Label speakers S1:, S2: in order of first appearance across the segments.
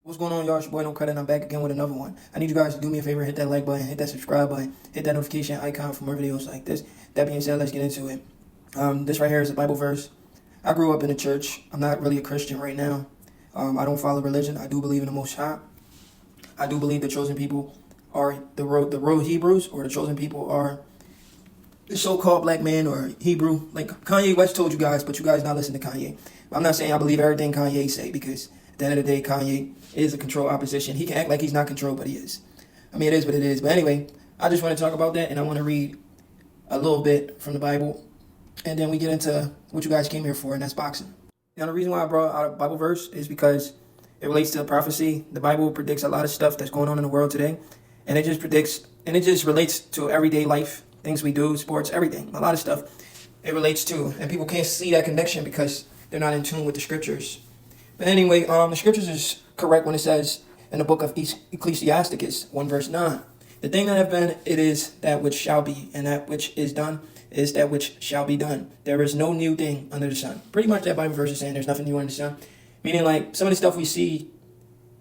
S1: What's going on, y'all? It's your boy, Don't Cut It. I'm back again with another one. I need you guys to do me a favor, hit that like button, hit that subscribe button, hit that notification icon for more videos like this. That being said, let's get into it. This right here is a Bible verse. I grew up in a church. I'm not really a Christian right now. I don't follow religion. I do believe in the Most High. I do believe the chosen people are the road Hebrews, or the chosen people are the so-called black man or Hebrew. Like Kanye West told you guys, but you guys not listen to Kanye. I'm not saying I believe everything Kanye say, because at the end of the day, Kanye is a controlled opposition. He can act like he's not controlled, but he is. I mean, it is what it is. But anyway, I just want to talk about that, and I want to read a little bit from the Bible, and then we get into what you guys came here for, and that's boxing. Now, the reason why I brought out a Bible verse is because it relates to prophecy. The Bible predicts a lot of stuff that's going on in the world today, and it just predicts, and it just relates to everyday life, things we do, sports, everything, a lot of stuff it relates to, and people can't see that connection because they're not in tune with the scriptures. But anyway, the scriptures is correct when it says in the book of Ecclesiasticus 1 verse 9, the thing that have been, it is that which shall be, and that which is done is that which shall be done. There is no new thing under the sun. Pretty much that Bible verse is saying there's nothing new under the sun. Meaning, like, some of the stuff we see,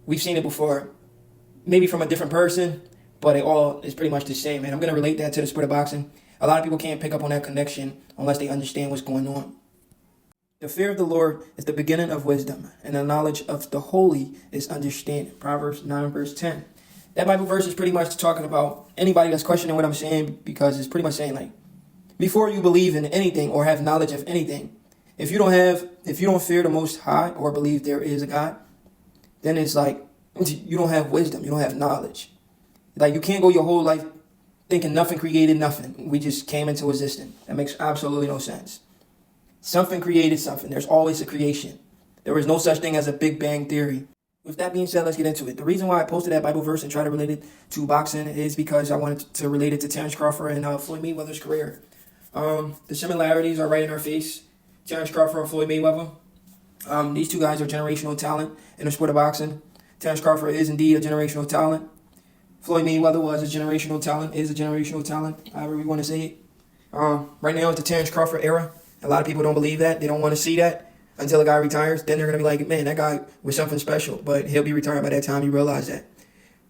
S1: we've seen it before, maybe from a different person, but it all is pretty much the same. And I'm going to relate that to the sport of boxing. A lot of people can't pick up on that connection unless they understand what's going on. The fear of the Lord is the beginning of wisdom, and the knowledge of the holy is understanding. Proverbs 9 verse 10. That Bible verse is pretty much talking about anybody that's questioning what I'm saying, because it's pretty much saying, like, before you believe in anything or have knowledge of anything, if you don't fear the Most High or believe there is a God, then it's like you don't have wisdom, you don't have knowledge. Like, you can't go your whole life thinking nothing created nothing. We just came into existence. That makes absolutely no sense. Something created something. There's always a creation. There is no such thing as a Big Bang theory. With that being said, let's get into it. The reason why I posted that Bible verse and try to relate it to boxing is because I wanted to relate it to Terence Crawford and Floyd Mayweather's career. The similarities are right in our face. Terence Crawford and Floyd Mayweather. These two guys are generational talent in the sport of boxing. Terence Crawford is indeed a generational talent. Floyd Mayweather was a generational talent, is a generational talent, however we want to say it. Right now, it's the Terence Crawford era. A lot of people don't believe that. They don't want to see that until a guy retires. Then they're going to be like, man, that guy was something special. But he'll be retired by that time. You realize that.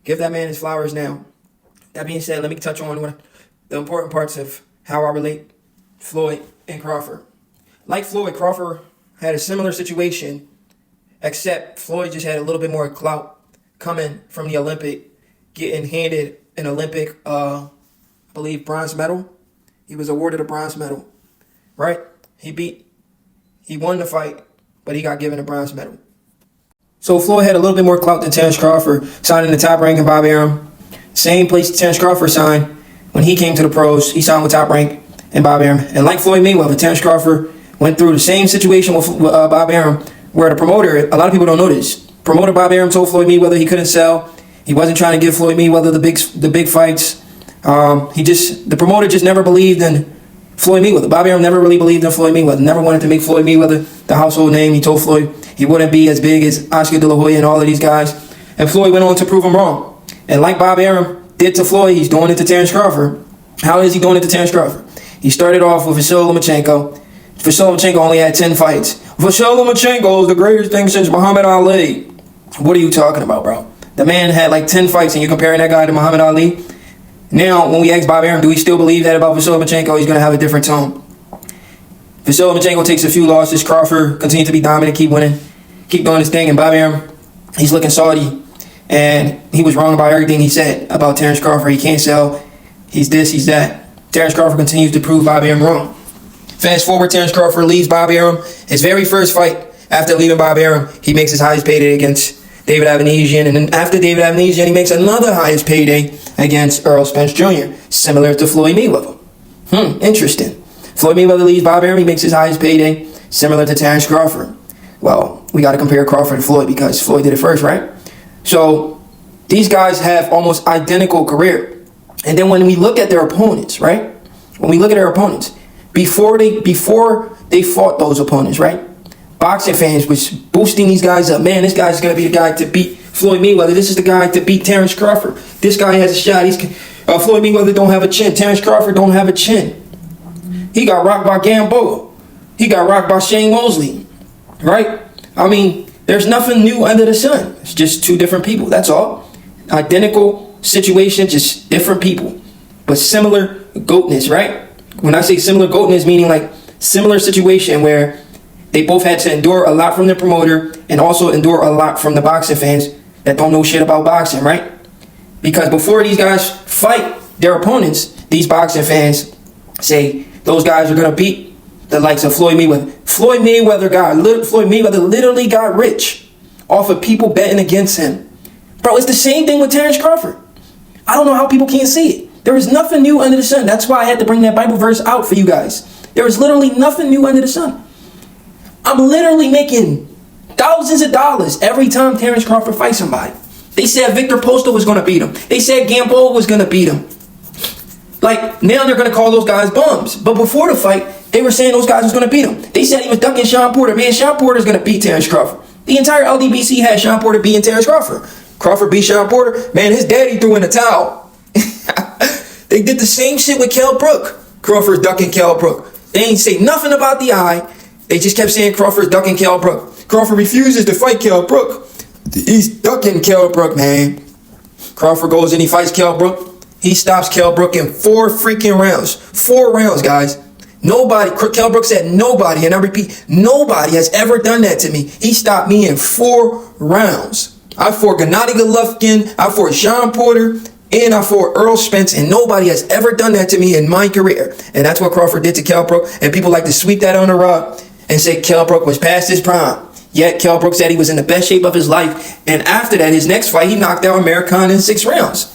S1: Give that man his flowers now. That being said, let me touch on one of the important parts of how I relate Floyd and Crawford. Like Floyd, Crawford had a similar situation, except Floyd just had a little bit more clout coming from the Olympic, getting handed an Olympic, I believe, bronze medal. He was awarded a bronze medal, right? He won the fight, but he got given a bronze medal. So Floyd had a little bit more clout than Terence Crawford, signing the top rank in Bob Arum. Same place Terence Crawford signed when he came to the pros. He signed with top rank in Bob Arum. And like Floyd Mayweather, Terence Crawford went through the same situation with Bob Arum, where the promoter, a lot of people don't know this, promoter Bob Arum told Floyd Mayweather he couldn't sell. He wasn't trying to give Floyd Mayweather the big fights. The promoter just never believed in Floyd Mayweather. Bob Arum never really believed in Floyd Mayweather. Never wanted to make Floyd Mayweather the household name. He told Floyd he wouldn't be as big as Oscar De La Hoya and all of these guys. And Floyd went on to prove him wrong. And like Bob Arum did to Floyd, he's doing it to Terence Crawford. How is he doing it to Terence Crawford? He started off with Vasyl Lomachenko. Vasyl Lomachenko only had 10 fights. Vasyl Lomachenko is the greatest thing since Muhammad Ali. What are you talking about, bro? The man had like 10 fights, and you're comparing that guy to Muhammad Ali? Now, when we ask Bob Arum, do we still believe that about Vasyl Lomachenko? He's going to have a different tone. Vasyl Lomachenko takes a few losses. Crawford continues to be dominant, keep winning, keep doing his thing. And Bob Arum, he's looking salty. And he was wrong about everything he said about Terence Crawford. He can't sell. He's this, he's that. Terence Crawford continues to prove Bob Arum wrong. Fast forward, Terence Crawford leaves Bob Arum. His very first fight after leaving Bob Arum, he makes his highest payday against David Avanesian, and then after David Avanesian, he makes another highest payday against Errol Spence Jr., similar to Floyd Mayweather. Interesting. Floyd Mayweather leaves Bob Arum, he makes his highest payday, similar to Terence Crawford. Well, we got to compare Crawford to Floyd because Floyd did it first, right? So these guys have almost identical career. And then when we look at their opponents, right? When we look at their opponents, before they fought those opponents, right? Boxing fans was boosting these guys up. Man, this guy's going to be the guy to beat Floyd Mayweather. This is the guy to beat Terence Crawford. This guy has a shot. Floyd Mayweather don't have a chin. Terence Crawford don't have a chin. He got rocked by Gamboa. He got rocked by Shane Mosley. Right? I mean, There's nothing new under the sun. It's just two different people. That's all. Identical situation, just different people, but similar goatness, right? When I say similar goatness, meaning like similar situation where they both had to endure a lot from the promoter and also endure a lot from the boxing fans that don't know shit about boxing, right? Because before these guys fight their opponents, these boxing fans say those guys are going to beat the likes of Floyd Mayweather. Floyd Mayweather literally got rich off of people betting against him. Bro, it's the same thing with Terence Crawford. I don't know how people can't see it. There is nothing new under the sun. That's why I had to bring that Bible verse out for you guys. There is literally nothing new under the sun. I'm literally making thousands of dollars every time Terence Crawford fights somebody. They said Victor Postol was going to beat him. They said Gamboa was going to beat him. Like, now they're going to call those guys bums. But before the fight, they were saying those guys was going to beat him. They said he was ducking Sean Porter. Man, Sean Porter's going to beat Terence Crawford. The entire LDBC had Sean Porter beating Terence Crawford. Crawford beat Sean Porter. Man, his daddy threw in the towel. They did the same shit with Kell Brook. Crawford's ducking Kell Brook. They ain't say nothing about the eye. They just kept saying Crawford's ducking Kell Brook. Crawford refuses to fight Kell Brook. He's ducking Kell Brook, man. Crawford goes and he fights Kell Brook. He stops Kell Brook in 4 freaking rounds. 4 rounds, guys. Nobody, Kell Brook said nobody, and I repeat, nobody has ever done that to me. He stopped me in 4 rounds. I fought Gennady Golovkin, I fought Sean Porter, and I fought Earl Spence, and nobody has ever done that to me in my career. And that's what Crawford did to Kell Brook, and people like to sweep that on the rug and say Kell Brook was past his prime. Yet Kell Brook said he was in the best shape of his life, and after that, his next fight, he knocked out American in 6 rounds.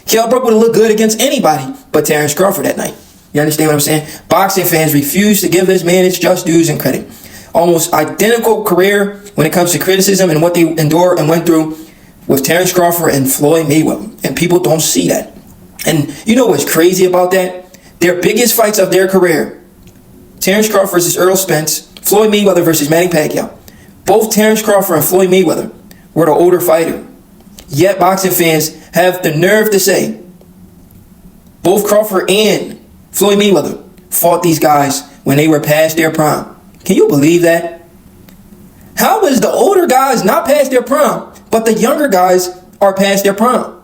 S1: Kell Brook would have looked good against anybody but Terence Crawford that night. You understand what I'm saying? Boxing fans refuse to give this man his just dues and credit. Almost identical career when it comes to criticism and what they endured and went through with Terence Crawford and Floyd Mayweather. And people don't see that. And you know what's crazy about that? Their biggest fights of their career, Terence Crawford versus Earl Spence, Floyd Mayweather versus Manny Pacquiao. Both Terence Crawford and Floyd Mayweather were the older fighter. Yet boxing fans have the nerve to say both Crawford and Floyd Mayweather fought these guys when they were past their prime. Can you believe that? How is the older guys not past their prime, but the younger guys are past their prime?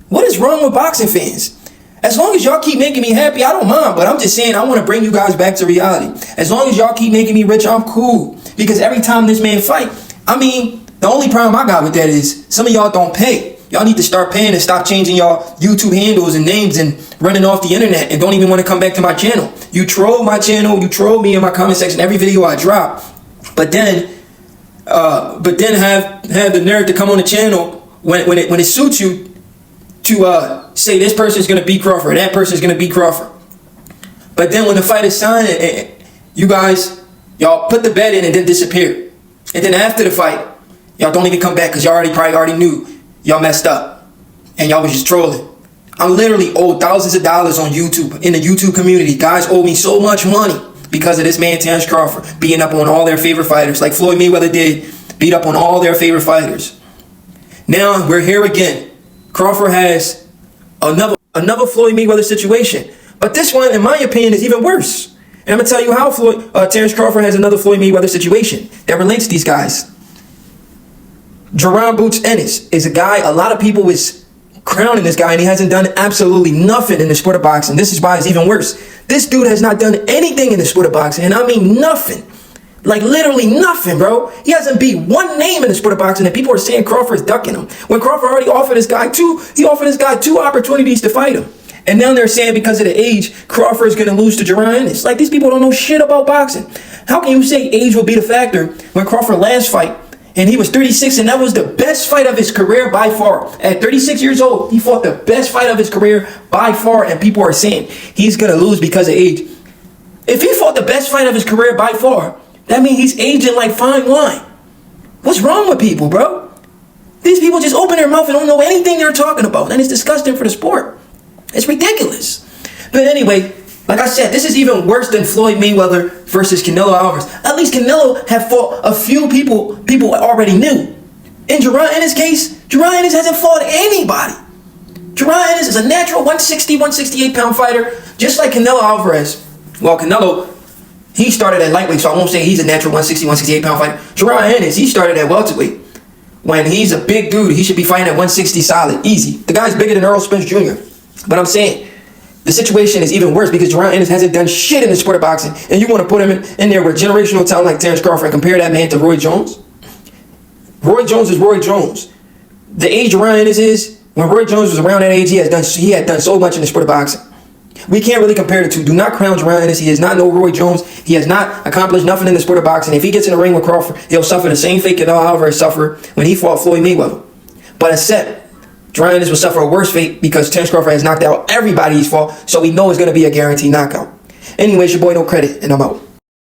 S1: What is wrong with boxing fans? As long as y'all keep making me happy, I don't mind, but I'm just saying I want to bring you guys back to reality. As long as y'all keep making me rich, I'm cool. Because every time this man fight, the only problem I got with that is some of y'all don't pay. Y'all need to start paying and stop changing y'all YouTube handles and names and running off the internet and don't even want to come back to my channel. You troll my channel, you troll me in my comment section every video I drop, but then have the nerve to come on the channel when it suits you to say this person's gonna beat Crawford, that person's gonna beat Crawford. But then when the fight is signed, y'all put the bet in and then disappear. And then after the fight, y'all don't even come back because y'all probably already knew y'all messed up and y'all was just trolling. I'm literally owed thousands of dollars on YouTube, in the YouTube community. Guys owe me so much money because of this man Terence Crawford beating up on all their favorite fighters like Floyd Mayweather did, beat up on all their favorite fighters. Now we're here again. Crawford has another Floyd Mayweather situation, but this one, in my opinion, is even worse. And I'm gonna tell you how Terence Crawford has another Floyd Mayweather situation that relates to these guys. Jerron Boots Ennis is a guy, a lot of people is crowning this guy, and he hasn't done absolutely nothing in the sport of boxing. This is why it's even worse. This dude has not done anything in the sport of boxing, and I mean nothing. Like literally nothing, bro. He hasn't beat one name in the sport of boxing, and people are saying Crawford's ducking him. When Crawford already offered this guy two opportunities to fight him. And now they're saying because of the age, Crawford is going to lose to Jerron Ennis. Like, these people don't know shit about boxing. How can you say age will be the factor when Crawford last fight, and he was 36, and that was the best fight of his career by far. At 36 years old, he fought the best fight of his career by far, and people are saying he's going to lose because of age. If he fought the best fight of his career by far, that means he's aging like fine wine. What's wrong with people, bro? These people just open their mouth and don't know anything they're talking about, and it's disgusting for the sport. It's ridiculous. But anyway, like I said, this is even worse than Floyd Mayweather versus Canelo Alvarez. At least Canelo have fought a few people already knew. In Jerron Ennis' case, Jerron Ennis hasn't fought anybody. Jerron Ennis is a natural 160, 168 pound fighter, just like Canelo Alvarez. Well, Canelo, He started at lightweight, so I won't say he's a natural 160, 168 pound fighter. Jaron Ennis, he started at welterweight. When he's a big dude, he should be fighting at 160 solid, easy. The guy's bigger than Earl Spence Jr. But I'm saying, the situation is even worse because Jaron Ennis hasn't done shit in the sport of boxing. And you want to put him in there with generational talent like Terence Crawford and compare that man to Roy Jones? Roy Jones is Roy Jones. The age Jaron Ennis is, when Roy Jones was around that age, he had done so much in the sport of boxing. We can't really compare the two. Do not crown Jaron Ennis. He is not no Roy Jones. He has not accomplished nothing in the sport of boxing. If he gets in the ring with Crawford, he'll suffer the same fate that Alvarez suffered when he fought Floyd Mayweather. But except, Jaron Ennis will suffer a worse fate because Terence Crawford has knocked out everybody he's fought, so we know it's going to be a guaranteed knockout. Anyway, it's your boy No Credit, and I'm out.